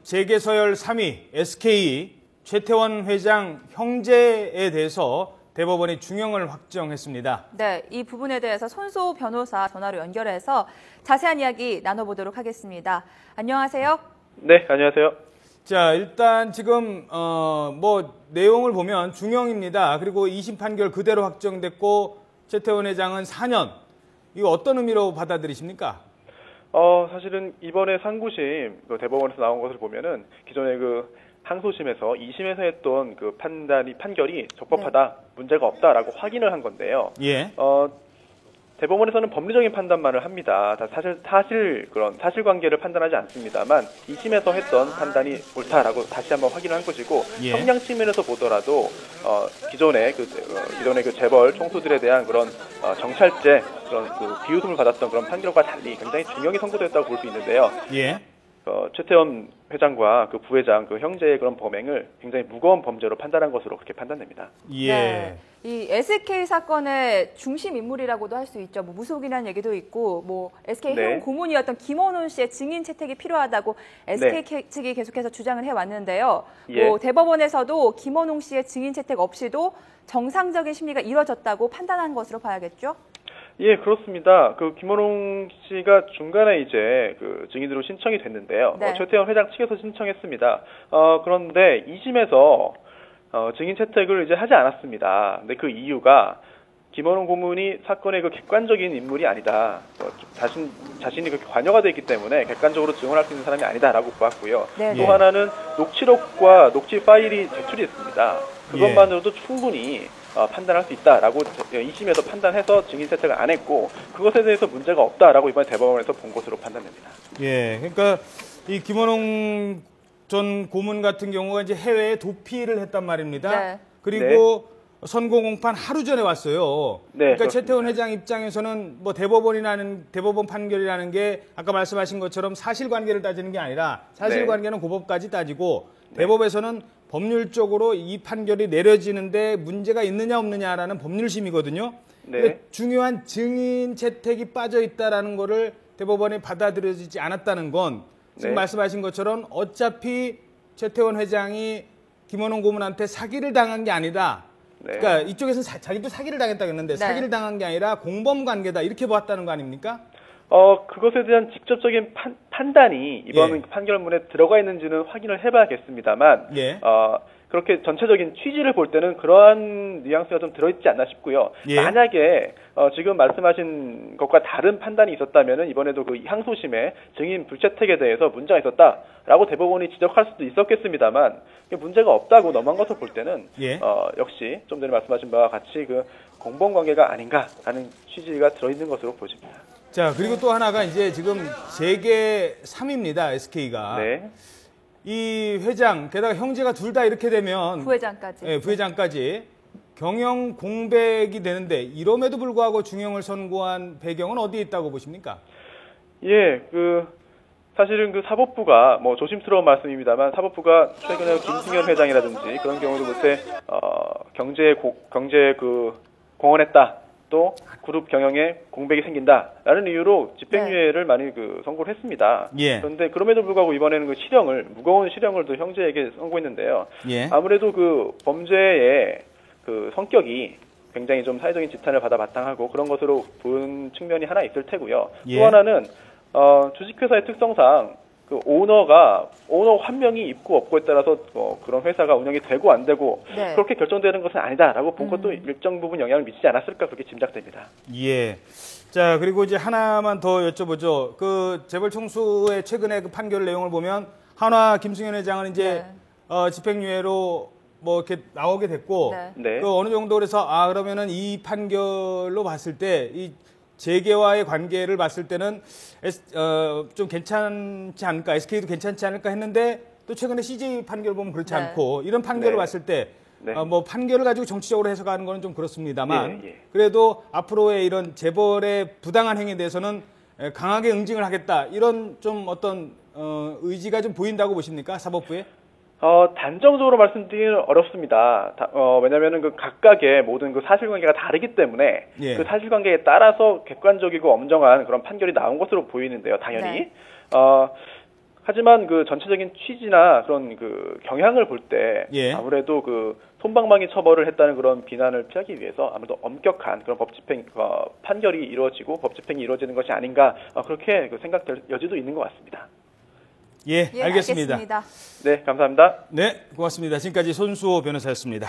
재계 서열 3위 SK 최태원 회장 형제에 대해서 대법원이 중형을 확정했습니다. 네, 이 부분에 대해서 손소 변호사 전화로 연결해서 자세한 이야기 나눠보도록 하겠습니다. 안녕하세요. 네, 안녕하세요. 자, 일단 지금 내용을 보면 중형입니다. 그리고 2심 판결 그대로 확정됐고 최태원 회장은 4년. 이거 어떤 의미로 받아들이십니까? 사실은 이번에 상고심 대법원에서 나온 것을 보면은 기존에 항소심에서 2심에서 했던 판결이 적법하다, 문제가 없다라고 확인을 한 건데요. 예. 대법원에서는 법리적인 판단만을 합니다. 그런 사실관계를 판단하지 않습니다만 2심에서 했던 판단이 옳다라고 다시 한번 확인을 한 것이고, 예. 형량 측면에서 보더라도 기존의 재벌 총수들에 대한 그런 정찰제, 그런 비웃음을 받았던 그런 판결과 달리 굉장히 중형이 선고됐다고 볼 수 있는데요. 예. 최태원 회장과 부회장 형제의 그런 범행을 굉장히 무거운 범죄로 판단한 것으로 그렇게 판단됩니다. 예. 네, 이 SK 사건의 중심 인물이라고도 할 수 있죠. 무속이라는 얘기도 있고, SK 해운 고문이었던 김원훈 씨의 증인 채택이 필요하다고 SK 측이 계속해서 주장을 해왔는데요. 예. 대법원에서도 김원훈 씨의 증인 채택 없이도 정상적인 심리가 이뤄졌다고 판단한 것으로 봐야겠죠? 예, 그렇습니다. 김원웅 씨가 중간에 이제 증인으로 신청이 됐는데요. 네. 최태원 회장 측에서 신청했습니다. 그런데 2심에서 증인 채택을 이제 하지 않았습니다. 근데 그 이유가 김원웅 고문이 사건의 객관적인 인물이 아니다. 자신이 그렇게 관여가 되어 있기 때문에 객관적으로 증언할 수 있는 사람이 아니다라고 보았고요. 네. 또 하나는 녹취록과 녹취 파일이 제출이 됐습니다. 그것만으로도 충분히 판단할 수 있다라고 2심에서 판단해서 증인 채택을 안 했고, 그것에 대해서 문제가 없다라고 이번에 대법원에서 본 것으로 판단됩니다. 예, 그러니까 이 김원웅 전 고문 같은 경우가 이제 해외에 도피를 했단 말입니다. 네. 그리고 선고 공판 하루 전에 왔어요. 네, 그러니까 그렇습니다. 최태원 회장 입장에서는 대법원 판결이라는 게 아까 말씀하신 것처럼 사실관계를 따지는 게 아니라 사실관계는 고법까지 따지고 대법에서는 법률적으로 이 판결이 내려지는데 문제가 있느냐 없느냐라는 법률심이거든요. 네. 중요한 증인 채택이 빠져 있다라는 거를 대법원이 받아들여지지 않았다는 건 지금 말씀하신 것처럼 어차피 최태원 회장이 김원웅 고문한테 사기를 당한 게 아니다. 그러니까 이쪽에서는 자기도 사기를 당했다고 했는데 사기를 당한 게 아니라 공범 관계다 이렇게 보았다는 거 아닙니까? 그것에 대한 직접적인 판단이 이번 판결문에 들어가 있는지는 확인을 해봐야겠습니다만, 그렇게 전체적인 취지를 볼 때는 그러한 뉘앙스가 좀 들어있지 않나 싶고요. 만약에 지금 말씀하신 것과 다른 판단이 있었다면은 이번에도 항소심에 증인 불채택에 대해서 문제가 있었다라고 대법원이 지적할 수도 있었겠습니다만, 문제가 없다고 넘어간 것을 볼 때는 역시 좀 전에 말씀하신 바와 같이 공범 관계가 아닌가라는 취지가 들어있는 것으로 보입니다. 자, 그리고 또 하나가 이제 지금 재계 3위입니다, SK가. 네. 이 회장, 게다가 형제가 둘 다 이렇게 되면 부회장까지. 네, 부회장까지 경영 공백이 되는데 이럼에도 불구하고 중형을 선고한 배경은 어디에 있다고 보십니까? 예, 사실은 사법부가 조심스러운 말씀입니다만 사법부가 최근에 김승현 회장이라든지 그런 경우도 못해 경제에 공헌했다. 또 그룹 경영에 공백이 생긴다라는 이유로 집행유예를 많이 선고를 했습니다. 그런데 그럼에도 불구하고 이번에는 무거운 실형을 또 형제에게 선고했는데요. 아무래도 범죄의 성격이 굉장히 좀 사회적인 지탄을 받아 바탕하고 그런 것으로 본 측면이 하나 있을 테고요. 또 하나는 주식회사의 특성상 오너 한 명이 있고 없고에 따라서 그런 회사가 운영이 되고 안 되고 그렇게 결정되는 것은 아니다라고 본 것도 일정 부분 영향을 미치지 않았을까 그렇게 짐작됩니다. 예. 자, 그리고 이제 하나만 더 여쭤보죠. 재벌 총수의 최근에 판결 내용을 보면 한화 김승현 회장은 이제 집행유예로 이렇게 나오게 됐고 어느 정도 그래서 그러면은 이 판결로 봤을 때 이 재계와의 관계를 봤을 때는 좀 괜찮지 않을까, SK도 괜찮지 않을까 했는데 또 최근에 CJ 판결 보면 그렇지 않고 이런 판결을 봤을 때 판결을 가지고 정치적으로 해석하는 건 좀 그렇습니다만 그래도 앞으로의 이런 재벌의 부당한 행위에 대해서는 강하게 응징을 하겠다 이런 좀 어떤 의지가 좀 보인다고 보십니까, 사법부에? 단정적으로 말씀드리기는 어렵습니다. 왜냐면은 각각의 모든 사실관계가 다르기 때문에 그 사실관계에 따라서 객관적이고 엄정한 그런 판결이 나온 것으로 보이는데요, 당연히. 하지만 그 전체적인 취지나 그런 그 경향을 볼 때 예. 아무래도 그 솜방망이 처벌을 했다는 그런 비난을 피하기 위해서 아무래도 엄격한 그런 법 집행 판결이 이루어지고 법 집행이 이루어지는 것이 아닌가 그렇게 그 생각될 여지도 있는 것 같습니다. 예, 알겠습니다. 알겠습니다. 네, 감사합니다. 네, 고맙습니다. 지금까지 손수호 변호사였습니다.